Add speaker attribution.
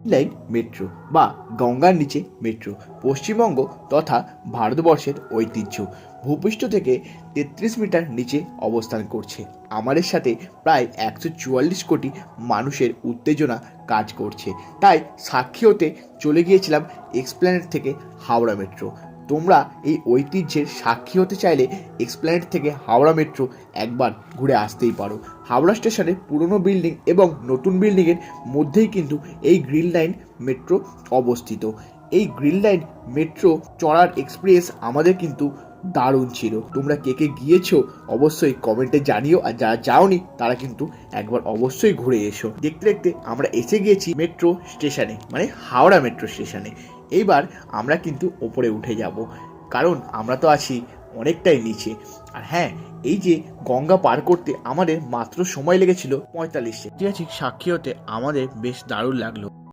Speaker 1: Line metro বা গঙ্গার নিচে মেট্রো পশ্চিমবঙ্গ তথা ভারতবর্ষের ঐতিহ্য। ভূপৃষ্ঠ থেকে 33 মিটার নিচে অবস্থান করছে। আমাদের সাথে প্রায় 144 কোটি মানুষের উত্তেজনা কাজ করছে। তাই সাক্ষী হতে চলে গিয়েছিলাম এক্সপ্ল্যানেড থেকে হাওড়া মেট্রো। তোমরা এই ঐতিহ্যের সাক্ষী হতে চাইলে এক্সপ্ল্যানেড থেকে হাওড়া মেট্রো একবার ঘুরে আসতেই পারো। হাওড়া স্টেশনে পুরনো বিল্ডিং এবং নতুন বিল্ডিংয়ের মধ্যেই কিন্তু এই গ্রিন লাইন মেট্রো অবস্থিত। এই গ্রিন লাইন মেট্রো চড়ার এক্সপিরিয়েন্স আমাদের কিন্তু দারুণ ছিল। তোমরা কে কে গিয়েছো অবশ্যই কমেন্টে জানিও, আর যারা যাওনি তারা কিন্তু একবার অবশ্যই ঘুরে এসো। দেখতে দেখতে আমরা এসে গিয়েছি মেট্রো স্টেশনে, মানে হাওড়া মেট্রো স্টেশনে। এইবার আমরা কিন্তু ওপরে উঠে যাব, কারণ আমরা তো আছি অনেকটাই নিচে। আর হ্যাঁ, এই যে গঙ্গা পার করতে আমাদের মাত্র সময় লেগেছিল 45 সেকেন্ড। সাক্ষী হতে আমাদের বেশ দারুণ লাগলো।